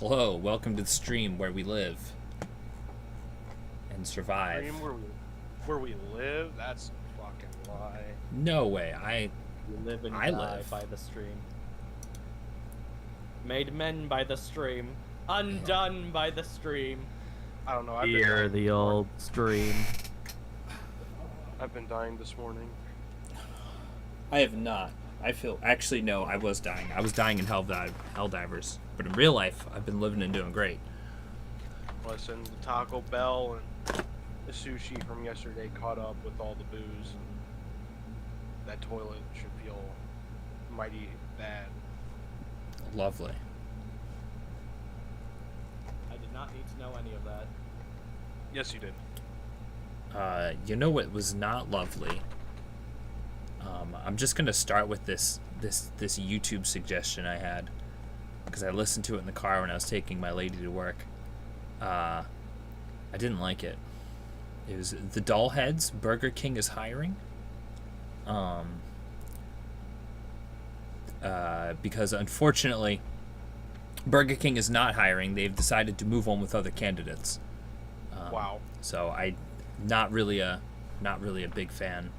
Hello, welcome to the stream where we live and survive. Stream where we live? That's a fucking lie. No way. You live and I die live. by the stream. Made men by the stream. Undone by the stream. I don't know. Hear the old stream. I've been dying this morning. I have not. I feel actually no. I was dying. I was dying in Helldivers, but in real life, I've been living and doing great. Listen, the Taco Bell and the sushi from yesterday caught up with all the booze, and that toilet should feel mighty bad. Lovely. I did not need to know any of that. Yes, you did. You know what was not lovely? I'm just gonna start with this YouTube suggestion I had because I listened to it in the car when I was taking my lady to work. I didn't like it. It was the Dollheads. Burger King is hiring. Because unfortunately, Burger King is not hiring. They've decided to move on with other candidates. Wow. So I, not really a big fan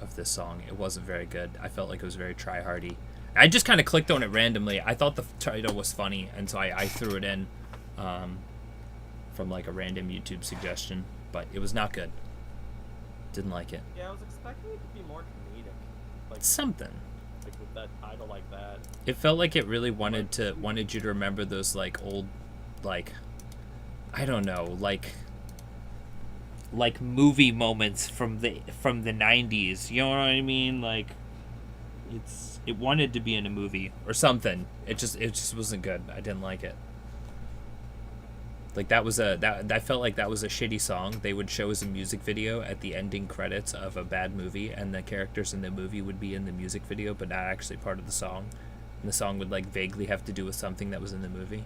of this song. It wasn't very good. I felt like it was very try-hardy. I just kind of clicked on it randomly. I thought the title was funny, and so I threw it in from like a random YouTube suggestion, but it was not good. Didn't like it. Yeah, I was expecting it to be more comedic. Like Something. Like with that title like that. It felt like it really wanted you to remember those like old, like, I don't know, like movie moments from the 90s. You know what I mean? Like it wanted to be in a movie or something. It just wasn't good. I didn't like it. Like I felt like that was a shitty song they would show as a music video at the ending credits of a bad movie, and the characters in the movie would be in the music video but not actually part of the song. And the song would like vaguely have to do with something that was in the movie.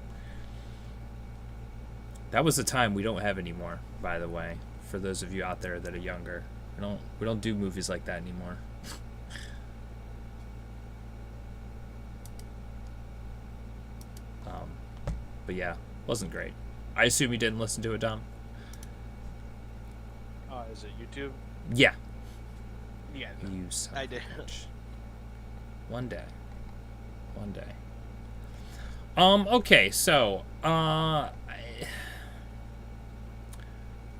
That was a time we don't have anymore, by the way. For those of you out there that are younger, we don't do movies like that anymore. But yeah, wasn't great. I assume you didn't listen to it, Dom? Is it YouTube? Yeah. Yeah. You son I of a did. bitch. One day. Okay, so I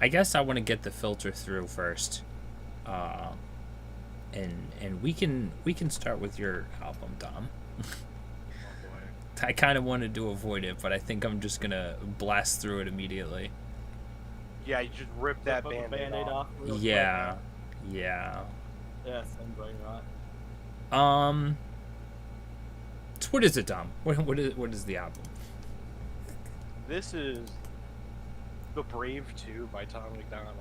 guess I want to get the filter through first. And we can start with your album, Dom. I kind of wanted to avoid it, but I think I'm just gonna blast through it immediately. Yeah, you just rip that Put the band-aid off. real Yeah. quick. Yes, I'm going on. So what is it, Dom? What is the album? This is The Brave 2 by Tom McDonald.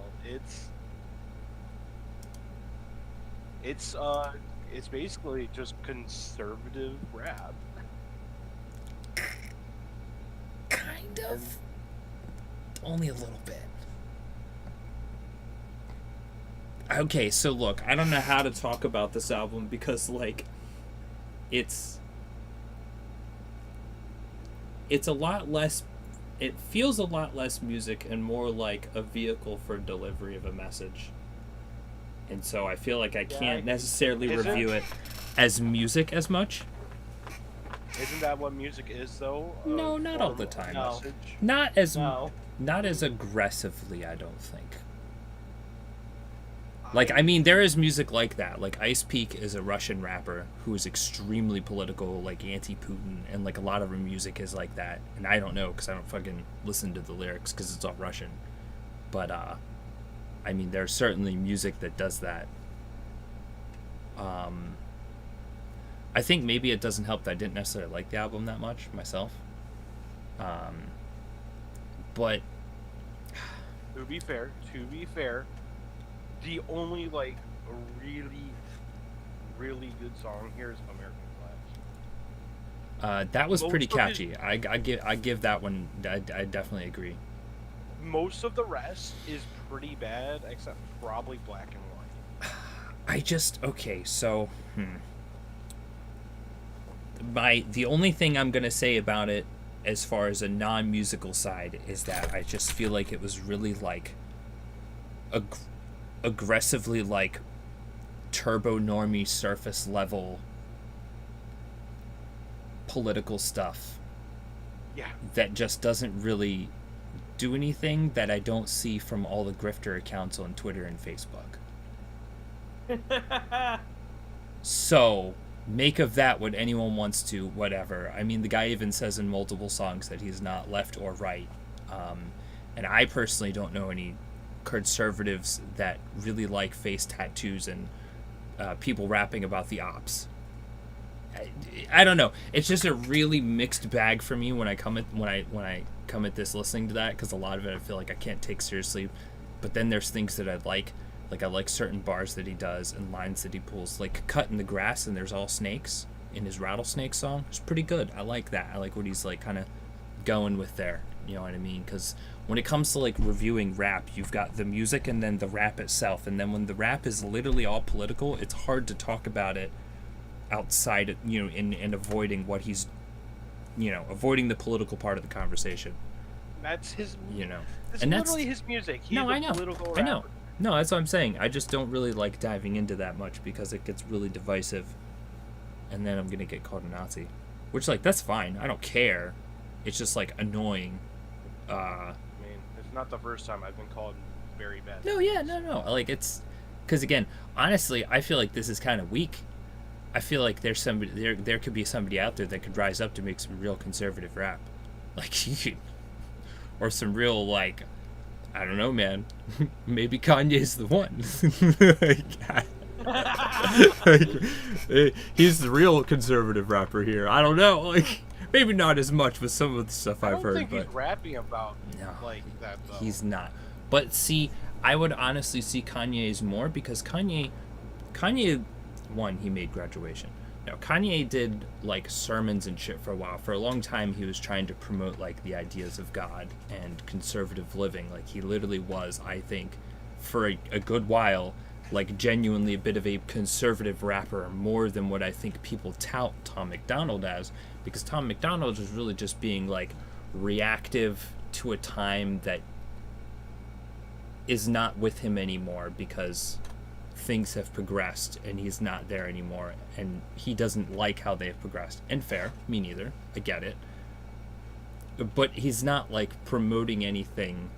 It's basically just conservative rap. Kind of. Only a little bit. Okay, so look, I don't know how to talk about this album because, like, it's a lot less, it feels a lot less music and more like a vehicle for delivery of a message. And so I feel like I can't necessarily review it as music as much. Isn't that what music is, though? No, not all the time. No. Not as No. not as aggressively, I don't think. Like, I mean, there is music like that. Like, Ice Peak is a Russian rapper who is extremely political, like anti-Putin, and like a lot of her music is like that. And I don't know because I don't fucking listen to the lyrics because it's all Russian. But I mean, there's certainly music that does that. I think maybe it doesn't help that I didn't necessarily like the album that much myself. But To be fair, the only like really, really good song here is American Flags. that was Most pretty of his- catchy. I give that one. I definitely agree. Most of the rest is pretty bad, except probably Black and White. Okay, so the only thing I'm gonna say about it as far as a non-musical side is that I just feel like it was really like aggressively like turbo normie surface level political stuff. Yeah. That just doesn't really do anything that I don't see from all the grifter accounts on Twitter and Facebook. So, make of that what anyone wants to, whatever. I mean, the guy even says in multiple songs that he's not left or right. And I personally don't know any conservatives that really like face tattoos and people rapping about the ops. I don't know. It's just a really mixed bag for me when I come at this listening to that, because a lot of it I feel like I can't take seriously. But then there's things that I like I like certain bars that he does and lines that he pulls, like "Cut in the Grass" and "There's All Snakes" in his Rattlesnake song. It's pretty good. I like that. I like what he's like kind of going with there. You know what I mean? Because when it comes to like reviewing rap, you've got the music and then the rap itself, and then when the rap is literally all political, it's hard to talk about it outside, you know, in avoiding what he's, you know, avoiding the political part of the conversation. That's his, you know, that's and literally his music. He's no, a I know, political I know. rapper. No, that's what I'm saying. I just don't really like diving into that much because it gets really divisive, and then I'm gonna get called a Nazi, which, like, that's fine. I don't care. It's just like annoying. I mean, it's not the first time I've been called very bad. No, yeah, no. Like, it's because, again, honestly, I feel like this is kind of weak. I feel like there's somebody there could be somebody out there that could rise up to make some real conservative rap, like you could, or some real, like, I don't know, man. Maybe Kanye's the one. He's the real conservative rapper here. I don't know. Like, maybe not as much with some of the stuff I've heard. I don't think he's rapping about like that, though. He's not. But see, I would honestly see Kanye's more because Kanye, one, he made Graduation. Now, Kanye did, like, sermons and shit for a while. For a long time, he was trying to promote, like, the ideas of God and conservative living. Like, he literally was, I think, for a good while, like, genuinely a bit of a conservative rapper, more than what I think people tout Tom MacDonald as. Because Tom MacDonald was really just being, like, reactive to a time that is not with him anymore because things have progressed and he's not there anymore, and he doesn't like how they've progressed. And fair, me neither. I get it. But he's not, like, promoting anything,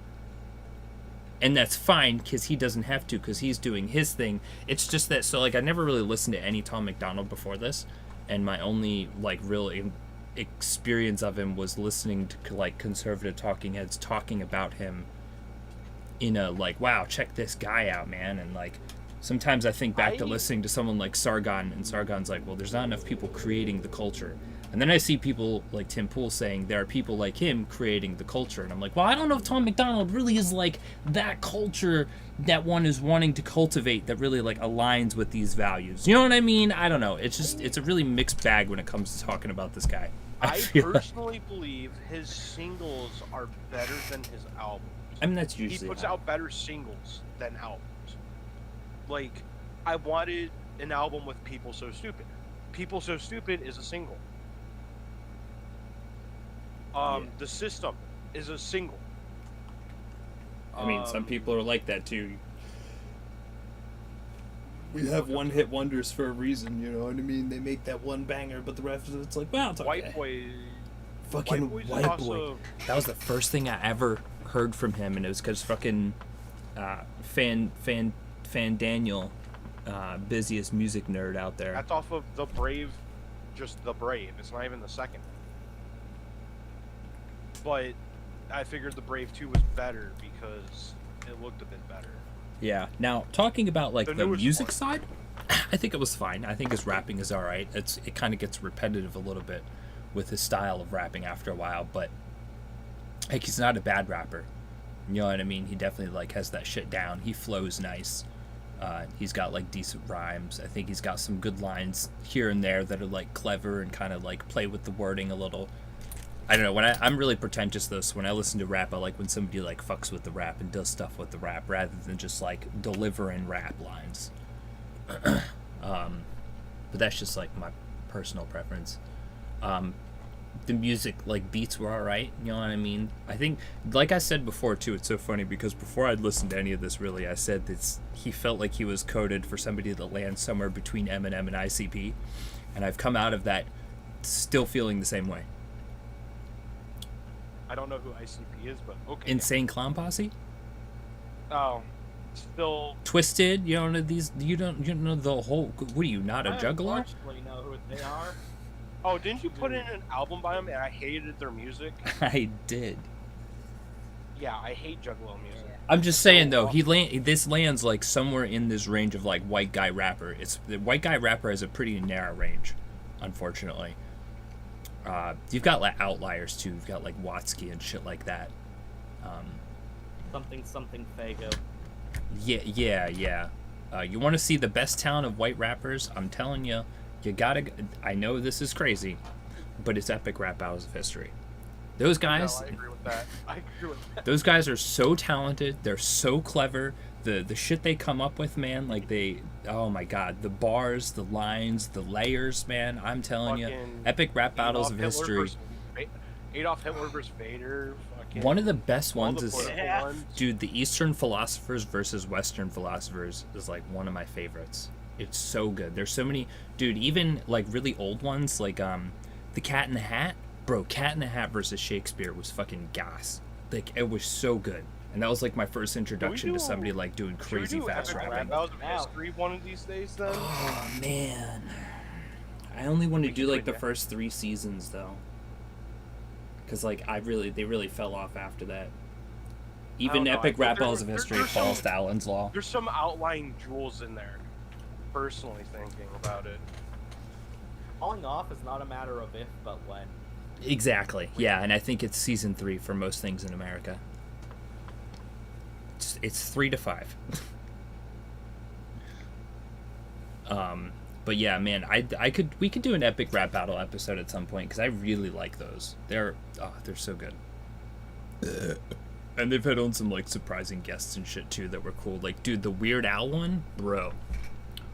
and that's fine because he doesn't have to, because he's doing his thing. It's just that, so, like, I never really listened to any Tom MacDonald before this, and my only, like, real experience of him was listening to, like, conservative talking heads talking about him in a, like, wow, check this guy out, man. And, like, sometimes I think back to listening to someone like Sargon, and Sargon's like, well, there's not enough people creating the culture. And then I see people like Tim Pool saying there are people like him creating the culture. And I'm like, well, I don't know if Tom MacDonald really is like that culture that one is wanting to cultivate that really, like, aligns with these values. You know what I mean? I don't know. It's just, it's a really mixed bag when it comes to talking about this guy. I personally believe his singles are better than his albums. I mean, that's usually he puts out better singles than albums. Like, I wanted an album with People So Stupid. People So Stupid is a single. The System is a single. I mean, some people are like that too. We have one-hit wonders for a reason, you know what I mean? They make that one banger, but the rest of it's like, wow, it's okay. White Boy. Fucking White Boy. That was the first thing I ever heard from him, and it was because fucking Fan Daniel, busiest music nerd out there. That's off of The Brave, just The Brave. It's not even the second. But I figured The Brave 2 was better because it looked a bit better. Yeah. Now, talking about, like, the music one. side, I think it was fine. I think his rapping is alright. It kind of gets repetitive a little bit with his style of rapping after a while, but, like, he's not a bad rapper. You know what I mean? He definitely, like, has that shit down. He flows nice. He's got, like, decent rhymes. I think he's got some good lines here and there that are, like, clever and kind of, like, play with the wording a little. I don't know, I'm really pretentious though, so when I listen to rap, I like when somebody, like, fucks with the rap and does stuff with the rap rather than just, like, delivering rap lines. But that's just, like, my personal preference. the music, like, beats were alright, you know what I mean? I think, like I said before, too, it's so funny, because before I'd listened to any of this, really, I said that he felt like he was coded for somebody that lands somewhere between Eminem and ICP, and I've come out of that still feeling the same way. I don't know who ICP is, but okay. Insane Clown Posse? Oh, still. Twisted, you don't know these, you don't know the whole, what are you, not a juggler? Unfortunately know who they are. Oh, didn't you put in an album by them and I hated their music? I did. Yeah, I hate Juggalo music. I'm just saying though, this lands like somewhere in this range of like white guy rapper. The white guy rapper has a pretty narrow range, unfortunately. You've got like outliers too. You've got like Watsky and shit like that. Something Fago. Yeah. You want to see the best talent of white rappers? I'm telling you, you gotta. I know this is crazy, but it's Epic Rap Battles of History. Those guys. No, I agree with that. Those guys are so talented. They're so clever. The shit they come up with, man. Like oh my god, the bars, the lines, the layers, man. I'm telling you, Epic Rap Battles of History. Adolf Hitler versus Vader. One of the best ones is, ones. Dude, the Eastern philosophers versus Western philosophers is like one of my favorites. It's so good. There's so many, dude. Even like really old ones, like the Cat in the Hat. Bro, Cat in the Hat versus Shakespeare was fucking gas. Like, it was so good. And that was like my first introduction to somebody like doing crazy fast rapping. That was history one of these days then? Oh man. I only want to do like the first 3 seasons though. Cause like they really fell off after that. Even Epic Rap Battles of History falls to Allen's Law. There's some outlying jewels in there. Personally thinking about it. Falling off is not a matter of if, but when. Exactly. Yeah, and I think it's season 3 for most things in America. It's 3 to 5. But yeah, man, we could do an Epic Rap Battle episode at some point because I really like those. They're so good. And they've had on some like surprising guests and shit too that were cool. Like, dude, the Weird Al one, bro.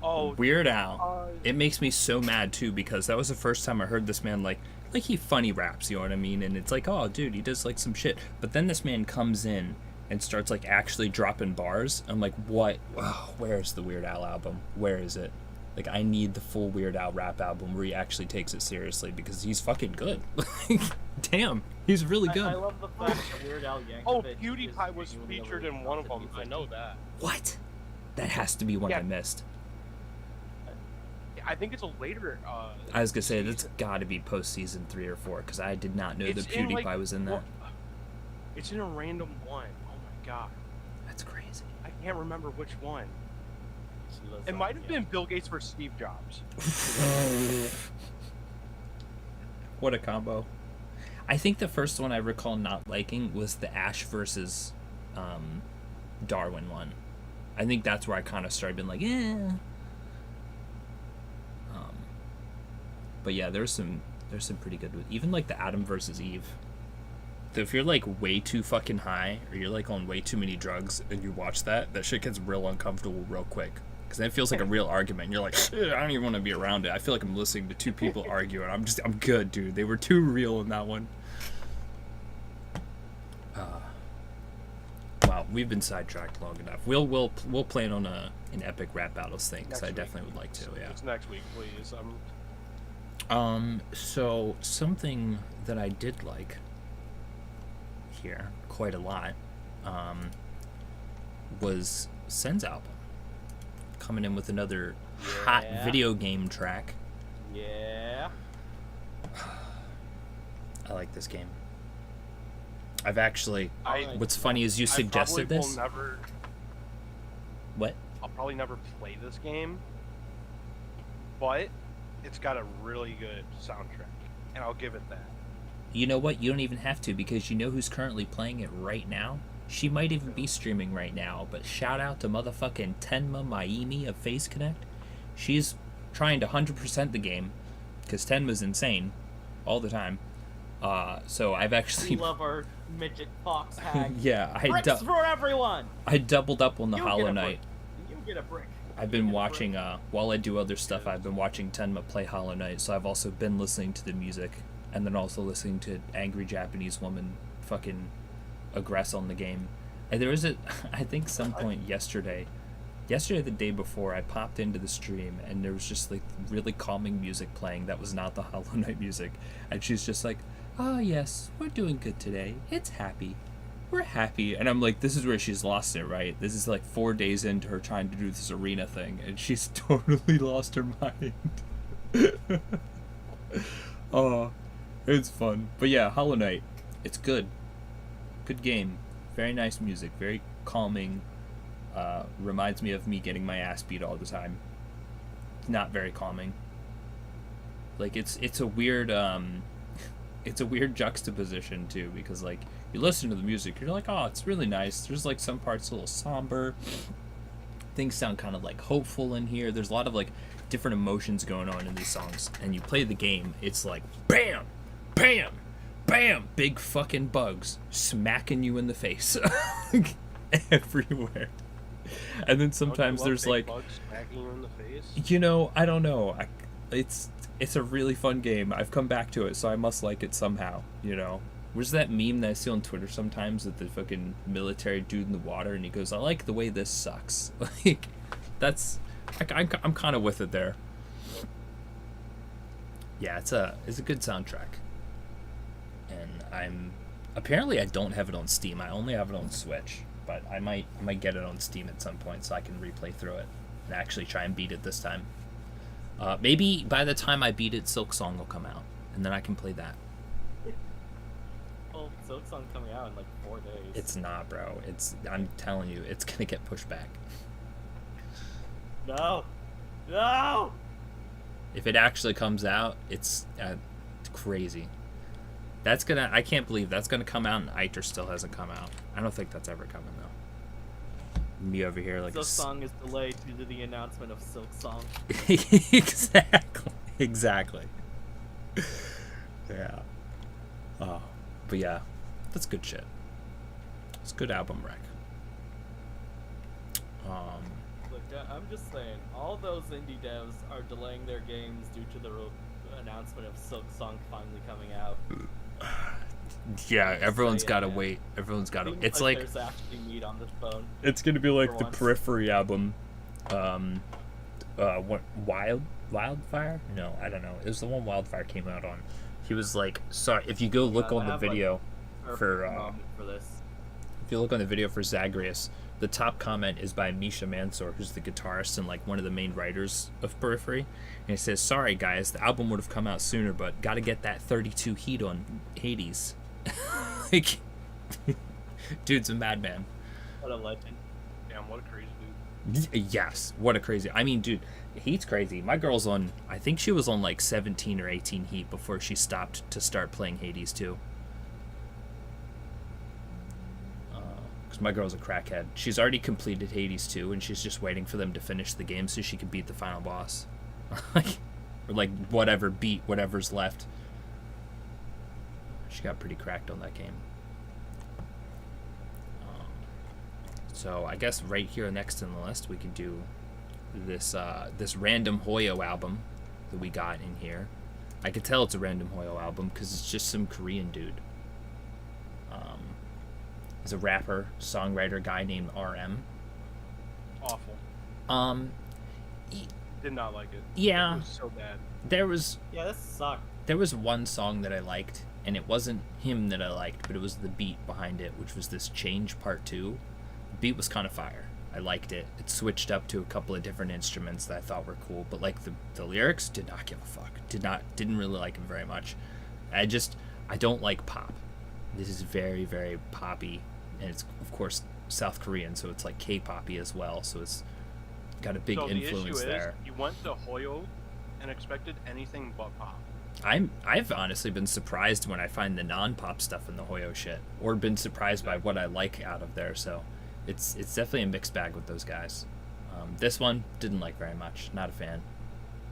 Oh, Weird Al. It makes me so mad too because that was the first time I heard this man like he funny raps, you know what I mean? And it's like, oh, dude, he does like some shit. But then this man comes in and starts like actually dropping bars. I'm like, what? Oh, where's the Weird Al album? Where is it? Like, I need the full Weird Al rap album where he actually takes it seriously because he's fucking good. Damn, he's really good. I love the fact that Weird Al Yankovic. Oh, PewDiePie was featured in one of them. I know that. What? That has to be one I missed. I think it's a later. I was gonna say that's got to be post season 3 or 4 because I did not know that PewDiePie was in that. It's in a random one. Oh my god. That's crazy. I can't remember which one. It might have been Bill Gates versus Steve Jobs. What a combo. I think the first one I recall not liking was the Ash versus Darwin one. I think that's where I kind of started being like, yeah. But yeah, there's some pretty good ones. Even like the Adam versus Eve. So if you're like way too fucking high or you're like on way too many drugs and you watch that shit gets real uncomfortable real quick. Because then it feels like a real argument. And you're like, I don't even want to be around it. I feel like I'm listening to 2 people argue and I'm good, dude. They were too real in that one. Wow, we've been sidetracked long enough. We'll plan on an Epic Rap Battles thing because I definitely would like to. Yeah. It's next week, please. So something that I did like here quite a lot was Sen's album coming in with another hot video game track. Yeah. I like this game. I've actually what's funny is you suggested this. What? I'll probably never play this game, but it's got a really good soundtrack, and I'll give it that. You know what? You don't even have to because you know who's currently playing it right now? She might even be streaming right now, but shout out to motherfucking Tenma Maimi of Face Connect. She's trying to 100% the game because Tenma's insane all the time. So I've actually... We love our midget fox hag. Yeah, Bricks for everyone! I doubled up on the Hollow Knight. You get a brick. I've been watching, while I do other stuff, I've been watching Tenma play Hollow Knight, so I've also been listening to the music and then also listening to angry Japanese woman fucking aggress on the game. And there was I think some point yesterday, the day before, I popped into the stream and there was just like really calming music playing that was not the Hollow Knight music, and she's just like, "Oh yes, we're doing good today. It's happy. We're happy." And I'm like, this is where she's lost it, right? This is like 4 days into her trying to do this arena thing, and she's totally lost her mind. Oh, it's fun. But yeah, Hollow Knight, it's good. Good game. Very nice music. Very calming. Reminds me of me getting my ass beat all the time. Not very calming. Like it's a weird it's a weird juxtaposition too, because like you listen to the music, you're like, oh, it's really nice. There's like some parts a little somber. Things sound kind of like hopeful in here. There's a lot of like different emotions going on in these songs. And you play the game, it's like bam, bam, bam, big fucking bugs smacking you in the face everywhere. And then sometimes there's like, bugs smacking you in the face? you know, I don't know. It's a really fun game. I've come back to it, so I must like it somehow, you know. Where's that meme that I see on Twitter sometimes with the fucking military dude in the water, and he goes, "I like the way this sucks." Like, that's, I'm kind of with it there. Yeah, it's a good soundtrack. And apparently I don't have it on Steam. I only have it on Switch, but I might get it on Steam at some point so I can replay through it and actually try and beat it this time. Maybe by the time I beat it, Silk Song will come out, and then I can play that. Well, Silk Song coming out in like 4 days. It's not, bro. I'm telling you, it's gonna get pushed back. No! No! If it actually comes out, it's crazy. I can't believe that's gonna come out and Eiter still hasn't come out. I don't think that's ever coming though. Me over here like Silk Song is delayed due to the announcement of Silk Song. Exactly. Yeah. Oh, but yeah, that's good shit. It's good album rec. Look, I'm just saying, all those indie devs are delaying their games due to the announcement of Silk Song finally coming out. Yeah, everyone's got to wait. Everyone's got to. It's like there's actually meat on this bone. It's gonna be like the once. Periphery album. What Wildfire? No, I don't know. It was the one Wildfire came out on. He was like, sorry. If you go look on the video for this. if you look on the video for Zagreus, the top comment is by Misha Mansour, who's the guitarist and like one of the main writers of Periphery, and it says, "Sorry guys, the album would have come out sooner, but got to get that 32 heat on Hades." Like, dude's a madman. What a legend. Damn, what a crazy dude. Yes, what a crazy. I mean, dude, Heat's crazy. My girl's on, I think she was on like 17 or 18 Heat before she stopped to start playing Hades 2. Because my girl's a crackhead. She's already completed Hades 2, and she's just waiting for them to finish the game so she can beat the final boss. Or like beat whatever's left. She got pretty cracked on that game. So I guess right here next in the list we could do this random Hoyo album that we got in here. I could tell it's a random Hoyo album because it's just some Korean dude. He's a rapper, songwriter guy named RM. Awful. Did not like it. Yeah. It was so bad. Yeah, this sucked. There was one song that I liked, and it wasn't him that I liked, but it was the beat behind it, which was this Change Part 2. The beat was kind of fire. I liked it. It switched up to a couple of different instruments that I thought were cool, but like the lyrics, did not give a fuck. Didn't really like them very much. I don't like pop. This is very, very poppy, and it's of course South Korean, so it's like K-poppy as well, so it's got a big influence there. You went to Hoyo and expected anything but pop. I've honestly been surprised when I find the non-pop stuff in the Hoyo shit, or been surprised by what I like out of there. So it's definitely a mixed bag with those guys. This one didn't like very much. Not a fan.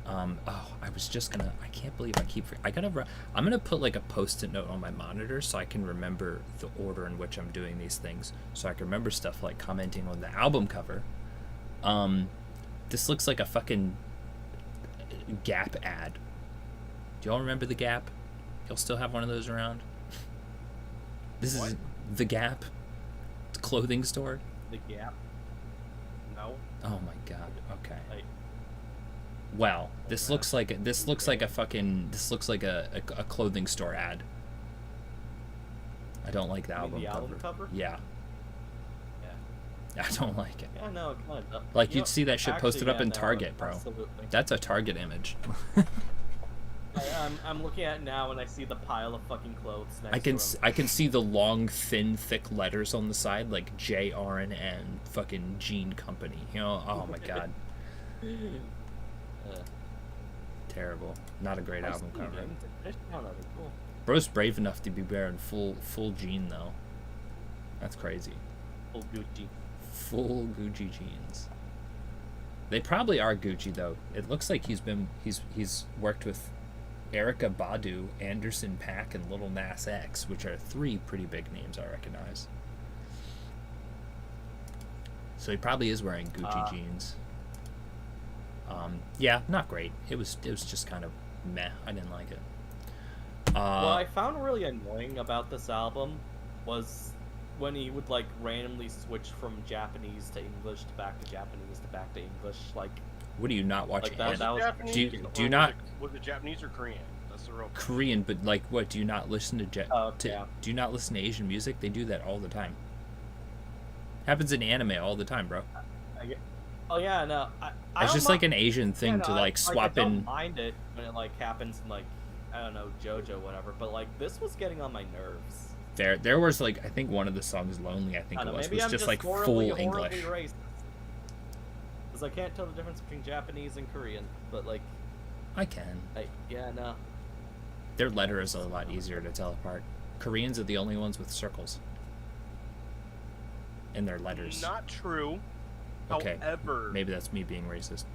I was just gonna. I can't believe I'm gonna put like a post-it note on my monitor so I can remember the order in which I'm doing these things, so I can remember stuff like commenting on the album cover. This looks like a fucking Gap ad. Do y'all remember the Gap? You'll still have one of those around. This What? is The Gap, clothing store. The Gap. No. Oh my god. Okay. Like, Well, this man. looks like a clothing store ad. I don't like the You mean album the album cover. cover? Yeah. I don't like it. Yeah, no, it kind of. Like, you'd see that shit posted up in no, Target, bro. Absolutely. That's a Target image. I'm looking at it now and I see the pile of fucking clothes next to him. I can see the long, thin, thick letters on the side, like JRN, fucking Jean Company. You know? Oh my god. Terrible. Not a great album cover. Cool. Bro's brave enough to be wearing full Jean though. That's crazy. Full Gucci. Full Gucci jeans. They probably are Gucci though. It looks like he's worked with Erykah Badu, Anderson .Paak, and Lil Nas X, which are 3 pretty big names I recognize. So he probably is wearing Gucci jeans. Yeah, not great. It was just kind of meh. I didn't like it. What I found really annoying about this album was when he would like randomly switch from Japanese to English to back to Japanese to back to English. Like, what do you not watch? Like that was Japanese, do you not was it Japanese or Korean? That's the real question. Korean? But like, what do you not listen to? Yeah. Do you not listen to Asian music? They do that all the time. Happens in anime all the time, bro. Oh yeah, no. I It's don't just like an Asian thing yeah, to no, like swap I in. don't mind it when it like happens in like, I don't know, JoJo, whatever. But like this was getting on my nerves. There was like, I think one of the songs, "Lonely," I think I don't it know, was maybe I'm just like horribly, full English. Racist. Because I can't tell the difference between Japanese and Korean. But like, I can. yeah, no. Their letter is a lot easier to tell apart. Koreans are the only ones with circles in their letters. Not true. Okay, However, maybe that's me being racist.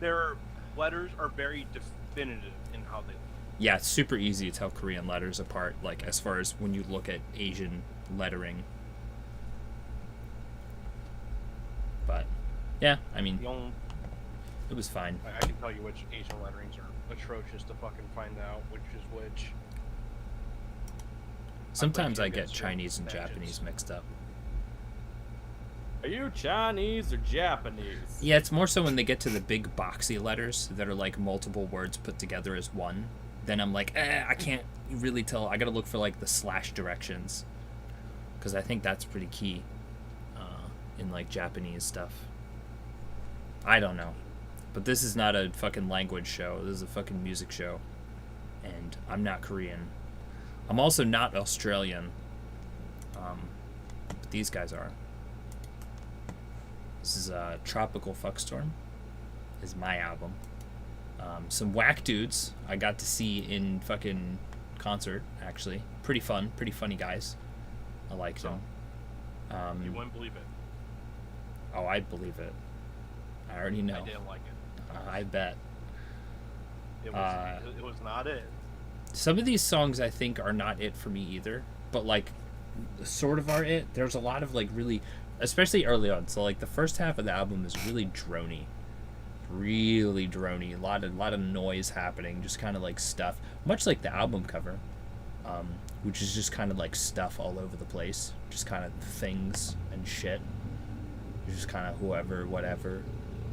their letters are very definitive in how they look. Yeah, it's super easy to tell Korean letters apart, like as far as when you look at Asian lettering. But yeah, I mean, it was fine. I can tell you which Asian letterings are atrocious to fucking find out which is which. Sometimes I you get guys Chinese and badges. Japanese mixed up. Are you Chinese or Japanese? Yeah, it's more so when they get to the big boxy letters that are like multiple words put together as one. Then I'm like, I can't really tell. I gotta look for like the slash directions, because I think that's pretty key in like Japanese stuff. I don't know, but this is not a fucking language show. This is a fucking music show, and I'm not Korean. I'm also not Australian, but these guys are. This is Tropical Fuckstorm. Is my album. Some whack dudes I got to see in fucking concert, actually. Pretty fun, pretty funny guys. I liked them. You wouldn't believe it. Oh, I believe it. I already know. I didn't like it. I bet. It was not it. Some of these songs I think are not it for me either, but like sort of are it. There's a lot of like really, especially early on. So like the first half of the album is really drony. Really drony. A lot of noise happening, just kind of like stuff. Much like the album cover, which is just kind of like stuff all over the place. Just kind of things and shit. Just kind of whoever, whatever.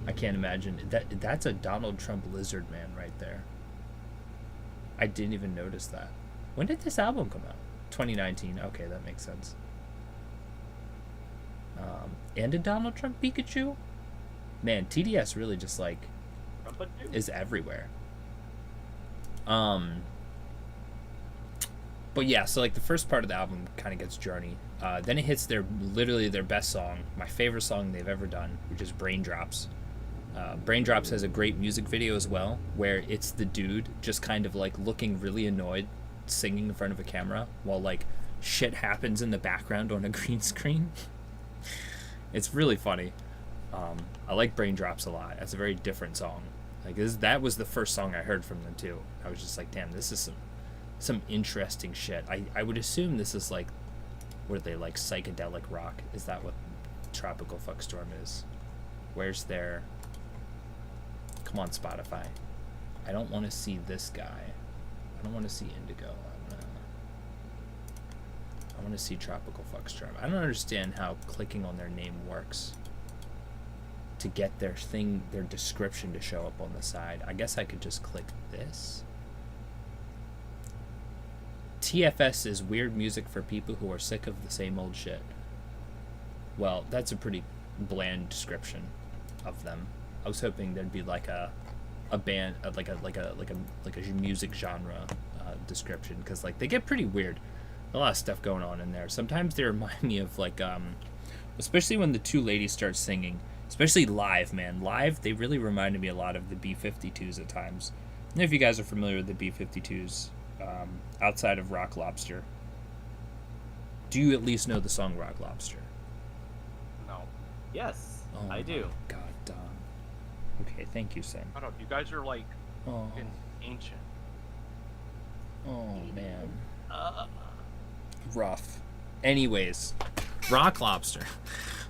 I can't imagine. That's a Donald Trump lizard man right there. I didn't even notice that. When did this album come out? 2019. Okay, that makes sense. And a Donald Trump Pikachu? Man, TDS really just like is everywhere. But yeah, so like the first part of the album kind of gets journey. Then it hits literally their best song, my favorite song they've ever done, which is Braindrops. Braindrops has a great music video as well, where it's the dude just kind of like looking really annoyed, singing in front of a camera while like shit happens in the background on a green screen. It's really funny. I like Braindrops a lot. That's a very different song. Like that was the first song I heard from them too. I was just like, damn, this is some interesting shit. I would assume this is like, what are they, like psychedelic rock? Is that what Tropical Fuckstorm is? Where's their... Come on, Spotify. I don't want to see this guy. I don't want to see Indigo. I want to see Tropical Foxtrot. I don't understand how clicking on their name works to get their description to show up on the side. I guess I could just click this. TFS is weird music for people who are sick of the same old shit. Well, that's a pretty bland description of them. I was hoping there'd be like a band, like a music genre description, because like they get pretty weird. A lot of stuff going on in there. Sometimes they remind me of like especially when the two ladies start singing, especially live, man. Live, they really reminded me a lot of the B-52s at times. And if you guys are familiar with the B-52s, outside of Rock Lobster, do you at least know the song Rock Lobster? No. Yes, Oh I do. God, Dom. Okay, thank you, Sen. I don't know. You guys are like Oh, ancient. oh man. Rough. Anyways, Rock Lobster.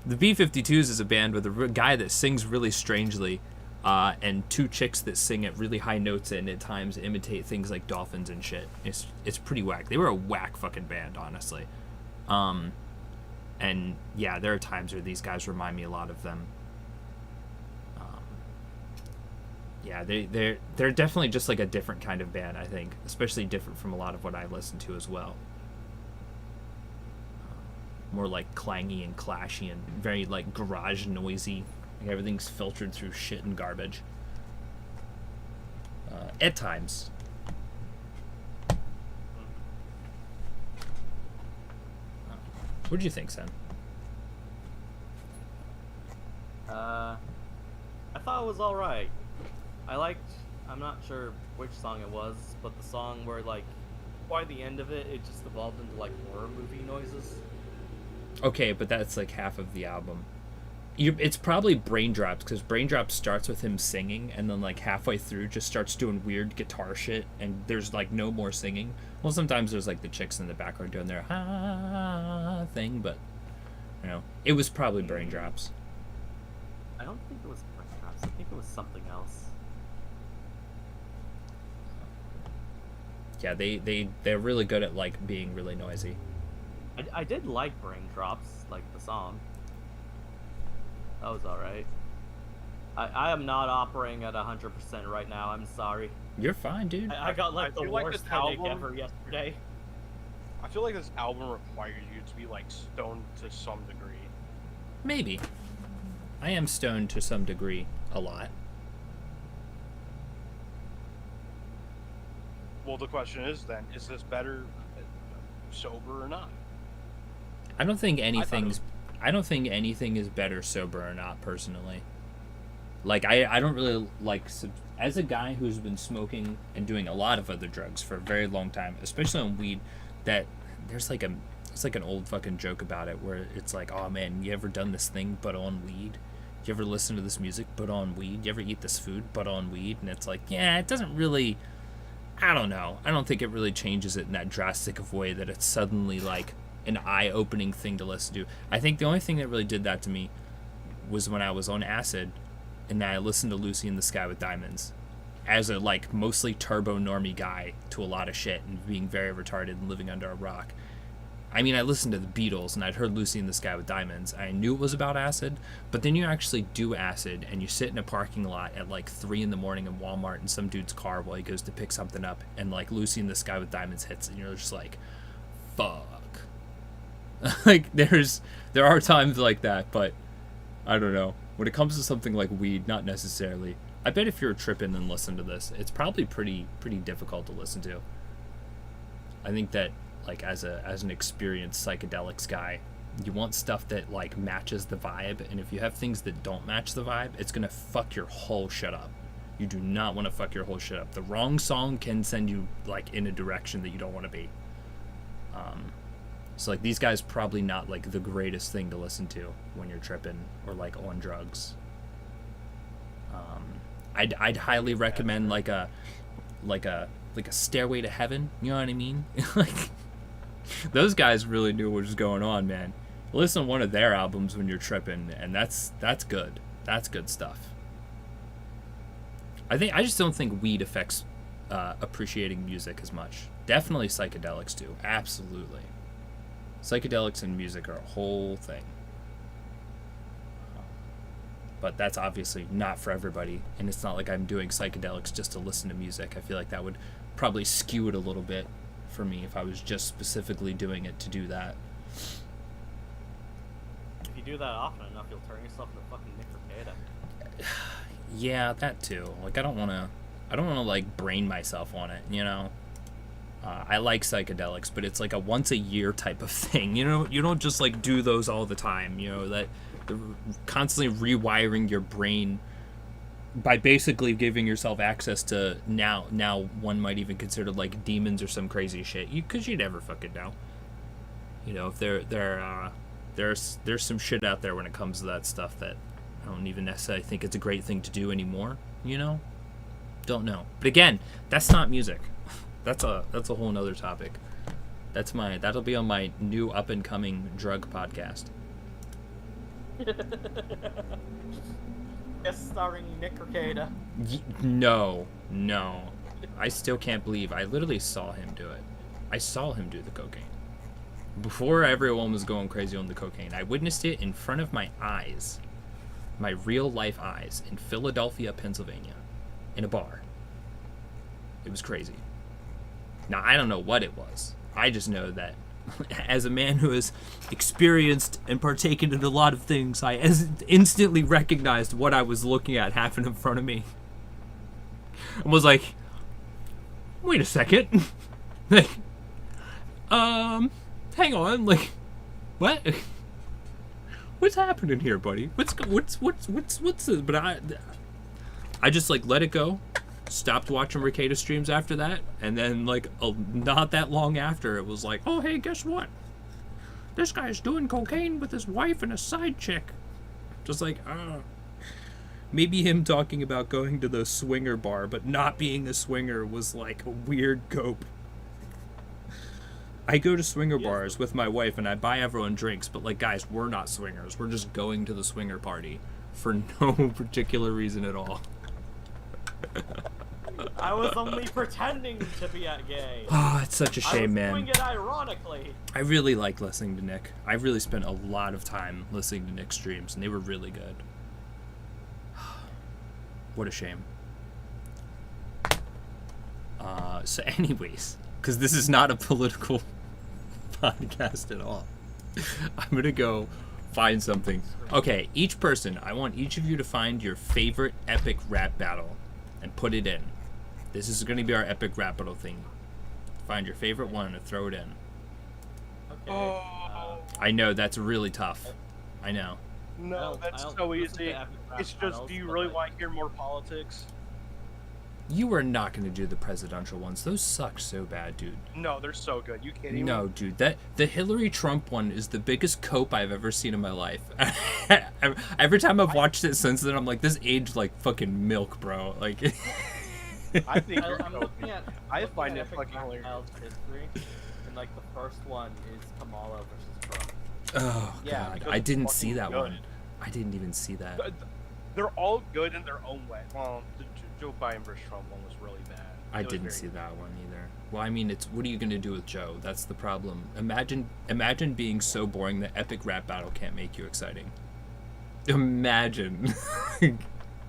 The B-52s is a band with a guy that sings really strangely, and two chicks that sing at really high notes and at times imitate things like dolphins and shit. It's pretty whack. They were a whack fucking band, honestly. And yeah, there are times where these guys remind me a lot of them. Yeah, they're definitely just like a different kind of band, I think, especially different from a lot of what I listen to as well. More like clangy and clashy and very like garage noisy. Like everything's filtered through shit and garbage. At times. What did you think, Sen? I thought it was alright. I'm not sure which song it was, but the song where, like, by the end of it, it just evolved into, like, horror movie noises. Okay, but that's, like, half of the album. It's probably Braindrops, because Braindrops starts with him singing, and then, like, halfway through just starts doing weird guitar shit, and there's, like, no more singing. Well, sometimes there's, like, the chicks in the background doing their thing, but, you know, it was probably Braindrops. I don't think it was Braindrops. I think it was something else. Yeah, they're really good at, like, being really noisy. I did like Braindrops, like the song. That was alright. I am not operating at 100% right now, I'm sorry. You're fine, dude. I got like the worst this headache album, ever yesterday. I feel like this album requires you to be like stoned to some degree. Maybe. I am stoned to some degree a lot. Well, the question is then, is this better sober or not? I don't think anything is better sober or not, personally. Like, I don't really like, as a guy who's been smoking and doing a lot of other drugs for a very long time, especially on weed, that it's like an old fucking joke about it where it's like, oh man, you ever done this thing but on weed? You ever listen to this music but on weed? You ever eat this food but on weed? And it's like, yeah, it doesn't really, I don't know. I don't think it really changes it in that drastic of way that it's suddenly like an eye-opening thing to listen to. I think the only thing that really did that to me was when I was on acid and I listened to Lucy in the Sky with Diamonds as a like mostly turbo normie guy to a lot of shit and being very retarded and living under a rock. I mean, I listened to the Beatles and I'd heard Lucy in the Sky with Diamonds. I knew it was about acid, but then you actually do acid and you sit in a parking lot at like 3 in the morning in Walmart in some dude's car while he goes to pick something up and like Lucy in the Sky with Diamonds hits and you're just like, fuck. Like there are times like that, but I don't know. When it comes to something like weed, not necessarily. I bet if you're tripping and listen to this, it's probably pretty difficult to listen to. I think that like as an experienced psychedelics guy, you want stuff that like matches the vibe, and if you have things that don't match the vibe, it's gonna fuck your whole shit up. You do not want to fuck your whole shit up. The wrong song can send you like in a direction that you don't want to be. So like these guys probably not like the greatest thing to listen to when you're tripping or like on drugs. I'd highly recommend like a Stairway to Heaven. You know what I mean? Like those guys really knew what was going on, man. Listen to one of their albums when you're tripping, and that's good. That's good stuff. I just don't think weed affects appreciating music as much. Definitely psychedelics do. Absolutely. Psychedelics and music are a whole thing. But that's obviously not for everybody, and it's not like I'm doing psychedelics just to listen to music. I feel like that would probably skew it a little bit for me if I was just specifically doing it to do that. If you do that often enough, you'll turn yourself into fucking Nick Ricada. Yeah, that too. Like, I don't want to like brain myself on it, you know? I like psychedelics, but it's like a once a year type of thing. You know, you don't just like do those all the time, you know, that constantly rewiring your brain by basically giving yourself access to now one might even consider like demons or some crazy shit. Because you never fucking know. You know, if there's some shit out there when it comes to that stuff that I don't even necessarily think it's a great thing to do anymore, you know? Don't know. But again, that's not music. That's a whole nother topic. That'll be on my new up and coming drug podcast. Guest starring Nick Ricada. No. I still can't believe I literally saw him do it. I saw him do the cocaine. Before everyone was going crazy on the cocaine, I witnessed it in front of my eyes. My real life eyes in Philadelphia, Pennsylvania. In a bar. It was crazy. Now, I don't know what it was. I just know that as a man who has experienced and partaken in a lot of things, I instantly recognized what I was looking at happen in front of me. And was like, wait a second. Like, hang on, like, what? What's happening here, buddy? What's this? But I just like let it go. Stopped watching Ricada streams after that, and then like not that long after, it was like, oh hey, guess what? This guy's doing cocaine with his wife and a side chick. Just like, maybe him talking about going to the swinger bar but not being a swinger was like a weird cope. I go to swinger bars with my wife and I buy everyone drinks, but like, guys, we're not swingers. We're just going to the swinger party for no particular reason at all. I was only pretending to be gay. Oh, it's such a shame, man. I was doing it ironically. I really like listening to Nick. I really spent a lot of time listening to Nick's streams, and they were really good. What a shame. So anyways, because this is not a political podcast at all, I'm going to go find something. Okay, each person, I want each of you to find your favorite epic rap battle and put it in. This is going to be our epic rap battle thing. Find your favorite one and throw it in. Okay. I know, that's really tough. I know. No, that's so easy. It's just, do you really want to hear more politics? You are not going to do the presidential ones. Those suck so bad, dude. No, they're so good. You can't even... No, dude. The Hillary Trump one is the biggest cope I've ever seen in my life. Every time I've watched it since then, I'm like, this aged like fucking milk, bro. Like... I think I'm looking at... I find it Epic fucking Rap hilarious. Battles history, and like the first one is Kamala versus Trump. Oh, Yeah, God. because I didn't it's see that fucking one. good. I didn't even see that. They're all good in their own way. Well, the Joe Biden versus Trump one was really bad. I It was didn't very see good. that one either. Well, I mean, it's what are you gonna do with Joe? That's the problem. Imagine being so boring that epic rap battle can't make you exciting. Imagine.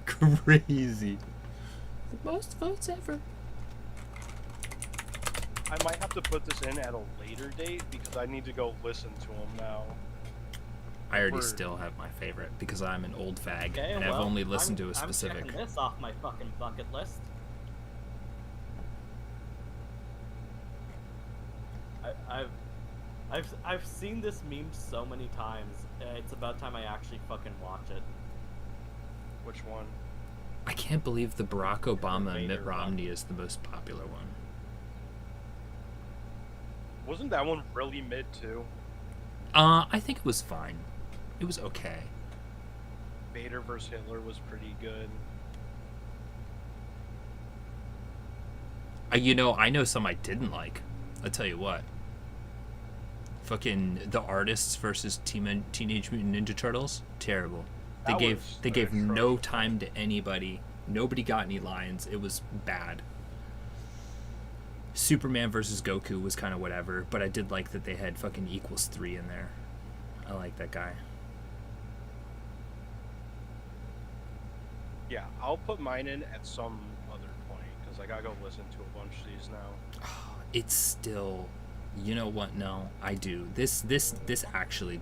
Crazy. The most votes ever. I might have to put this in at a later date because I need to go listen to them now. I already Word. still have my favorite because I'm an old fag Okay, and well, I've only listened to a I'm specific. checking this off my fucking bucket list. I've seen this meme so many times. It's about time I actually fucking watch it. Which one? I can't believe the Barack Obama and Mitt Vader Romney is the most popular one. Wasn't that one really mid too? I think it was fine. It was okay. Vader versus Hitler was pretty good. I know some I didn't like. I'll tell you what. Fucking the artists versus Teenage Mutant Ninja Turtles, terrible. They That gave was they gave no atrocious. time to anybody. Nobody got any lines. It was bad. Superman versus Goku was kind of whatever, but I did like that they had fucking equals 3 in there. I like that guy. Yeah, I'll put mine in at some other point because I gotta go listen to a bunch of these now. It's still, you know what? No, I do. This actually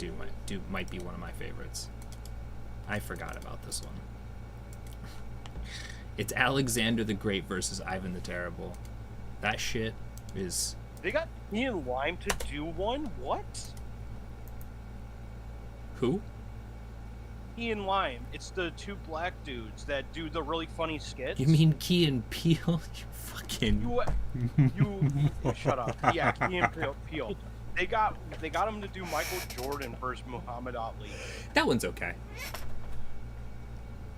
might be one of my favorites. I forgot about this one. It's Alexander the Great versus Ivan the Terrible. That shit is. They got Ian Lime to do one? What? Who? Ian Lime. It's the two black dudes that do the really funny skits. You mean Key and Peele? You fucking. You shut up. Yeah, Key and Peele. They got him to do Michael Jordan versus Muhammad Ali. That one's okay.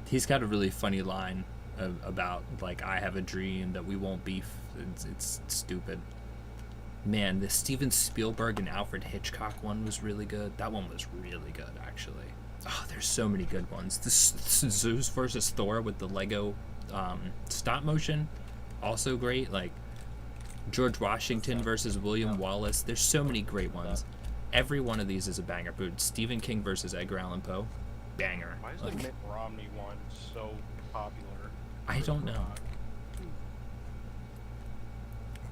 He's got a really funny line about, like, I have a dream that we won't beef. It's stupid. Man, the Steven Spielberg and Alfred Hitchcock one was really good. That one was really good, actually. Oh, there's so many good ones. This Zeus versus Thor with the Lego stop motion, also great. Like, George Washington versus William Wallace. There's so many great ones. Every one of these is a banger. But Stephen King versus Edgar Allan Poe, banger. Why is the Mitt Romney one so popular? I don't know.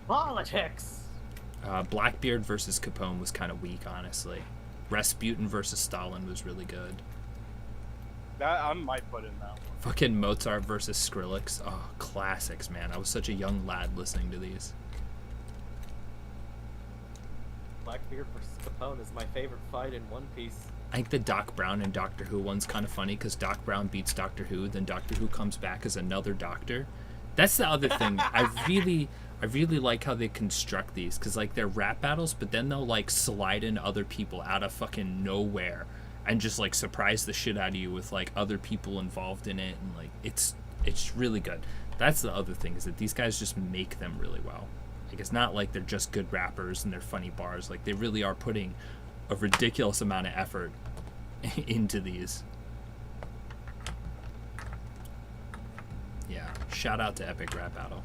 Politics. Blackbeard versus Capone was kind of weak, honestly. Rasputin versus Stalin was really good. That I might put in that one. Fucking Mozart versus Skrillex. Oh, classics, man. I was such a young lad listening to these. Blackbeard versus Capone is my favorite fight in One Piece. I think the Doc Brown and Doctor Who one's kind of funny because Doc Brown beats Doctor Who, then Doctor Who comes back as another doctor. That's the other thing. I really like how they construct these because, like, they're rap battles, but then they'll, like, slide in other people out of fucking nowhere and just, like, surprise the shit out of you with, like, other people involved in it, and, like, it's really good. That's the other thing, is that these guys just make them really well. Like, it's not like they're just good rappers and they're funny bars. Like, they really are putting a ridiculous amount of effort into these. Yeah, shout out to Epic Rap Battle.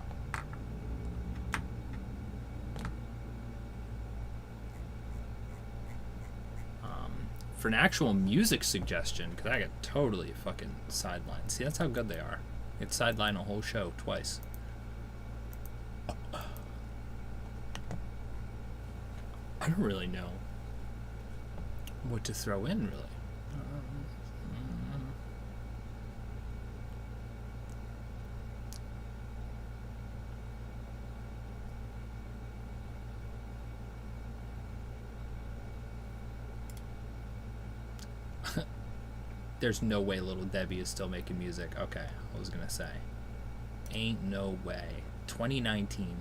For an actual music suggestion, because I got totally fucking sidelined. See, that's how good they are. It's sidelined a whole show twice. I don't really know what to throw in, really. There's no way Little Debbie is still making music. Okay, I was gonna say. Ain't no way. 2019.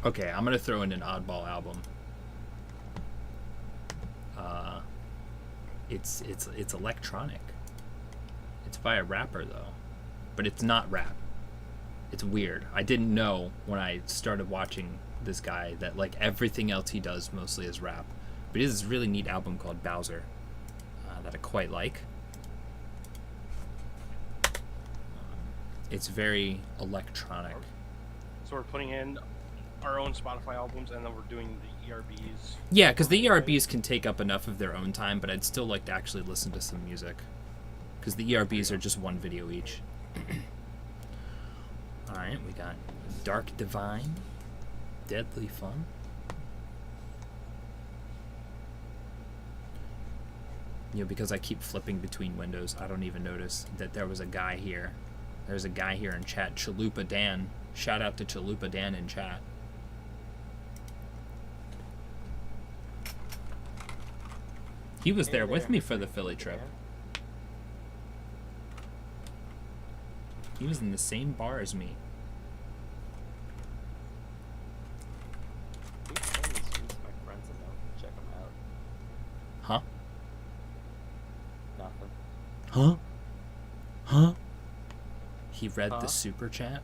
Okay, I'm gonna throw in an oddball album. It's electronic. It's by a rapper though, but it's not rap. It's weird. I didn't know when I started watching this guy that, like, everything else he does mostly is rap. But he has this really neat album called Bowser that I quite like. It's very electronic. So we're putting in our own Spotify albums, and then we're doing the ERBs. Yeah, because the ERBs can take up enough of their own time, but I'd still like to actually listen to some music. Because the ERBs are just one video each. Alright, we got Dark Divine, Deadly Fun. You know, because I keep flipping between windows, I don't even notice that there was a guy here. There's a guy here in chat, Chalupa Dan. Shout out to Chalupa Dan in chat. He was there with me for the Philly trip. He was in the same bar as me. Huh? Nothing. Huh? Huh? He read the super chat?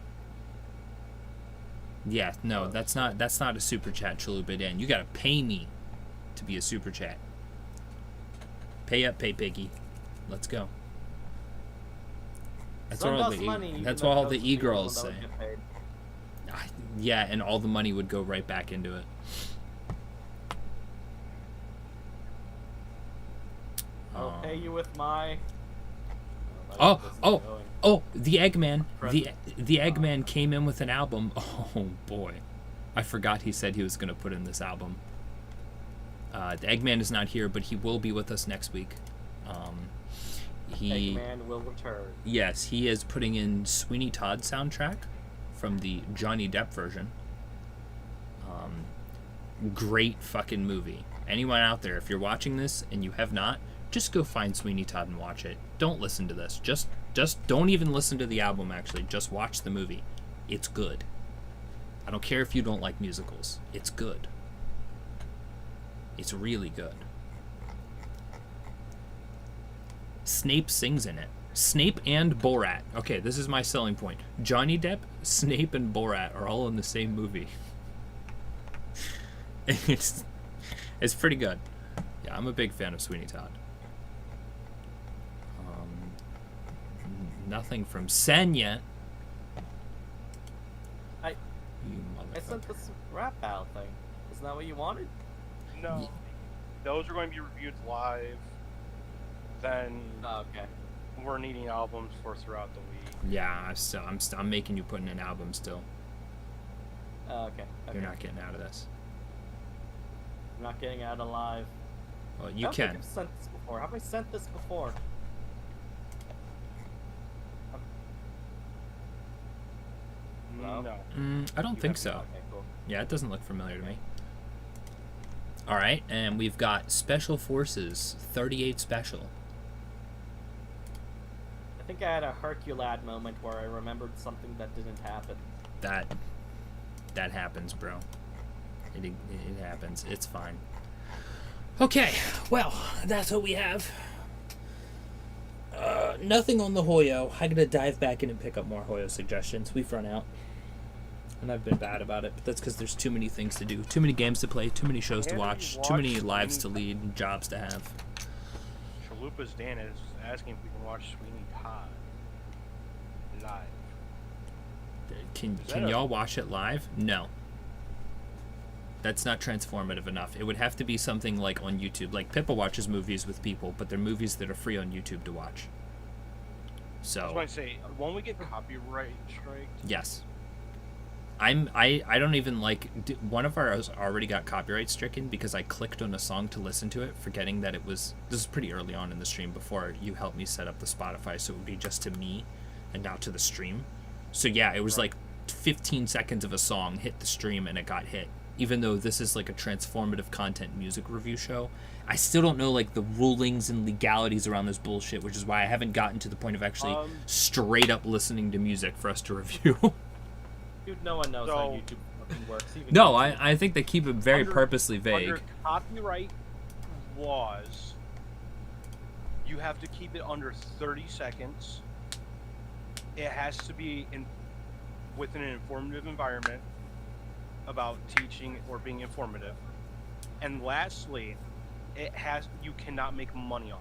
Yeah, no, that's not a super chat, Chalupa Dan. You gotta pay me to be a super chat. Pay up, pay piggy. Let's go. That's what all the e-girls say. Yeah, and all the money would go right back into it. I'll pay you with my... The Eggman. The Eggman came in with an album. Oh, boy. I forgot he said he was going to put in this album. The Eggman is not here, but he will be with us next week. Eggman will return. Yes, he is putting in Sweeney Todd soundtrack from the Johnny Depp version. Great fucking movie. Anyone out there, if you're watching this and you have not, just go find Sweeney Todd and watch it. Don't listen to this. Just don't even listen to the album, actually. Just watch the movie. It's good. I don't care if you don't like musicals. It's good. It's really good. Snape sings in it. Snape and Borat. Okay, this is my selling point. Johnny Depp, Snape, and Borat are all in the same movie. It's pretty good. Yeah, I'm a big fan of Sweeney Todd. Nothing from Sen yet. I sent this rap battle thing. Isn't that what you wanted? No. Those are going to be reviewed live. Then okay. We're needing albums for throughout the week. Yeah, I'm making you put in an album still. Okay. You're not getting out of this. I'm not getting out alive. Well, you I can. I've sent this before. Have I sent this before? No. I don't think so. Okay, cool. Yeah, it doesn't look familiar to me. All right, and we've got Special Forces 38 Special. I think I had a Herculad moment where I remembered something that didn't happen. That happens, bro. It happens. It's fine. Okay, well, that's what we have. Nothing on the Hoyo. I gotta dive back in and pick up more Hoyo suggestions. We've run out. And I've been bad about it, but that's because there's too many things to do. Too many games to play, too many shows to watch, too many lives to lead, and jobs to have. Chalupa's Dan is asking if we can watch Sweeney Todd live. Can y'all watch it live? No. That's not transformative enough. It would have to be something like on YouTube. Like Pippa watches movies with people, but they're movies that are free on YouTube to watch. So I was going to say, won't we get copyright striked? Yes. I don't even like... One of ours already got copyright stricken because I clicked on a song to listen to it, forgetting that it was... This is pretty early on in the stream before you helped me set up the Spotify, so it would be just to me and not to the stream. So yeah, it was like 15 seconds of a song hit the stream and it got hit. Even though this is like a transformative content music review show, I still don't know like the rulings and legalities around this bullshit, which is why I haven't gotten to the point of actually straight up listening to music for us to review. Dude, no one knows how YouTube fucking works. Even no, YouTube. I think they keep it very purposely vague. Under copyright laws, you have to keep it under 30 seconds. It has to be within an informative environment about teaching or being informative. And lastly, you cannot make money off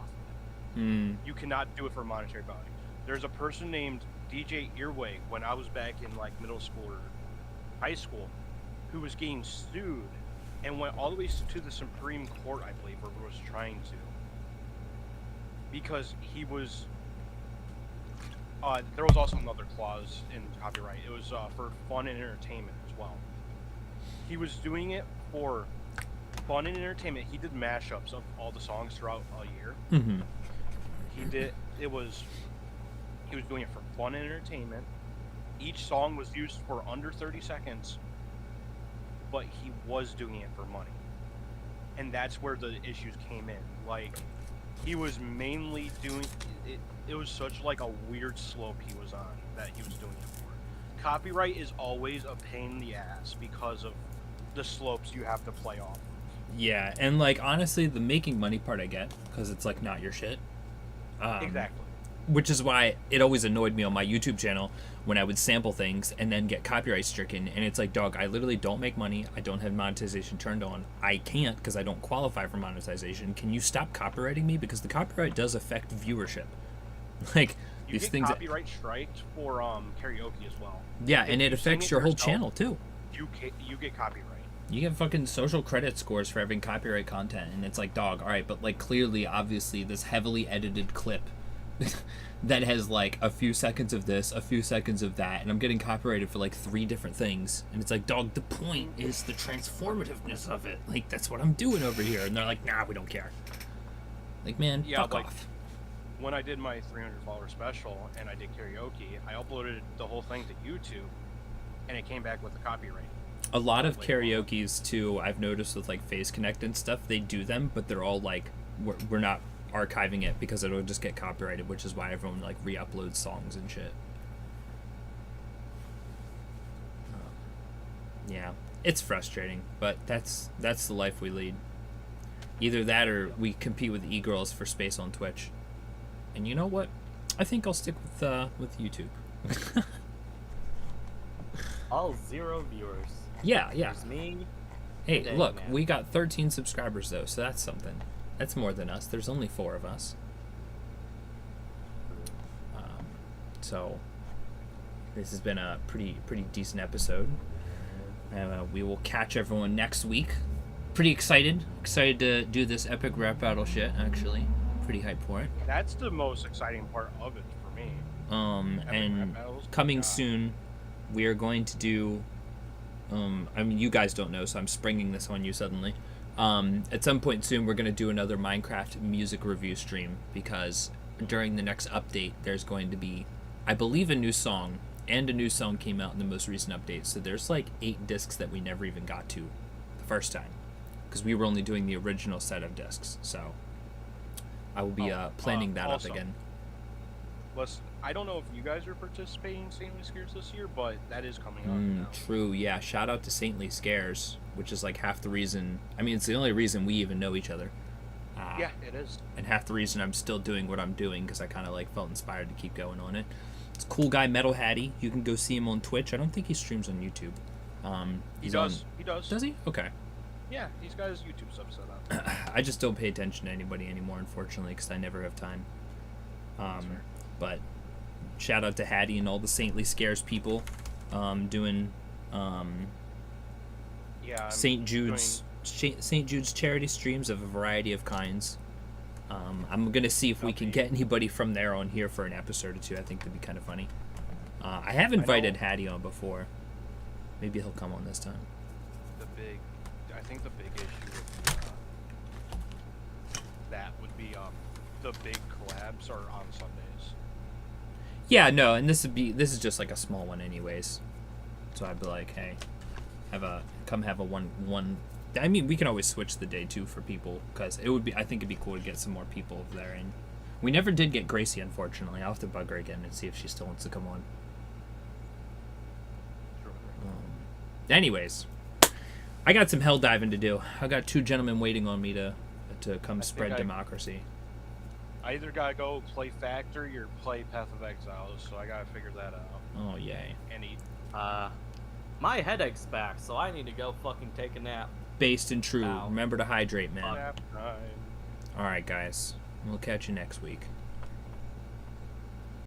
of it. You cannot do it for monetary value. There's a person named DJ Earwig when I was back in like middle school or high school who was getting sued and went all the way to the Supreme Court, I believe, or was trying to, because he was there was also another clause in copyright. It was for fun and entertainment as well. He was doing it for fun and entertainment. He did mashups of all the songs throughout a year. Mm-hmm. He was doing it for fun and entertainment. Each song was used for under 30 seconds, but he was doing it for money. And that's where the issues came in. Like, he was mainly doing it. It was such like a weird slope he was on that he was doing it for. Copyright is always a pain in the ass because of the slopes you have to play off. Yeah, and like honestly, the making money part I get because it's like not your shit. Exactly. Which is why it always annoyed me on my YouTube channel when I would sample things and then get copyright stricken. And it's like, dog, I literally don't make money. I don't have monetization turned on. I can't because I don't qualify for monetization. Can you stop copyrighting me? Because the copyright does affect viewership. Like, You these get things. copyright striked for karaoke as well. Yeah, If and it you sing affects it your whole yourself, channel too. You get copyright. You get fucking social credit scores for having copyright content, and it's like, dog, all right, but like clearly, obviously, this heavily edited clip that has like a few seconds of this, a few seconds of that, and I'm getting copyrighted for like 3 different things, and it's like, dog, the point is the transformativeness of it. Like, that's what I'm doing over here, and they're like, nah, we don't care. Like, man, Yeah, fuck like, off. When I did my 300 follower special and I did karaoke, I uploaded the whole thing to YouTube, and it came back with a copyright. A lot of karaoke's too, I've noticed with like Face Connect and stuff, they do them, but they're all like, we're not archiving it because it'll just get copyrighted, which is why everyone like re-uploads songs and shit. Yeah, it's frustrating, but that's the life we lead. Either that or we compete with e-girls for space on Twitch. And you know what? I think I'll stick with YouTube. All 0 viewers. Yeah. There's me. Hey, Dang, look, man. we got 13 subscribers though, so that's something. That's more than us. There's only 4 of us. So this has been a pretty decent episode. We will catch everyone next week. Pretty excited to do this epic rap battle shit. Actually, pretty hyped for it. That's the most exciting part of it for me. Epic And rap battles? coming God. soon, we are going to do. I mean, you guys don't know, so I'm springing this on you suddenly. At some point soon, we're going to do another Minecraft music review stream because during the next update, there's going to be, I believe, a new song, and a new song came out in the most recent update. So there's like 8 discs that we never even got to the first time because we were only doing the original set of discs. So I will be planning that also, up again. Listen, I don't know if you guys are participating in Saintly Scares this year, but that is coming up now. True, yeah. Shout out to Saintly Scares, which is like half the reason. I mean, it's the only reason we even know each other. Yeah, it is. And half the reason I'm still doing what I'm doing because I kind of like felt inspired to keep going on it. It's Cool Guy Metal Hattie. You can go see him on Twitch. I don't think he streams on YouTube. He does. He does. Does he? Okay. Yeah, he's got his YouTube sub set up. I just don't pay attention to anybody anymore, unfortunately, because I never have time. But shout out to Hattie and all the Saintly Scares people doing Yeah. St. Jude's charity streams of a variety of kinds. I'm gonna see if we can get anybody from there on here for an episode or 2. I think that'd be kind of funny. I have invited Hattie on before. Maybe he'll come on this time. I think the big issue with that would be the big collabs are on Sundays. Yeah, no, and this is just like a small one anyways. So I'd be like, hey, come have a one. I mean, we can always switch the day too for people because I think it'd be cool to get some more people over there. And we never did get Gracie, unfortunately. I'll have to bug her again and see if she still wants to come on. Anyways, I got some hell diving to do. I got 2 gentlemen waiting on me to come spread democracy. I either gotta go play Factory or play Path of Exile, so I gotta figure that out. Oh yay! And eat. My headache's back, so I need to go fucking take a nap. Based and true. Ow. Remember to hydrate, man. Nap time. All right, guys. We'll catch you next week.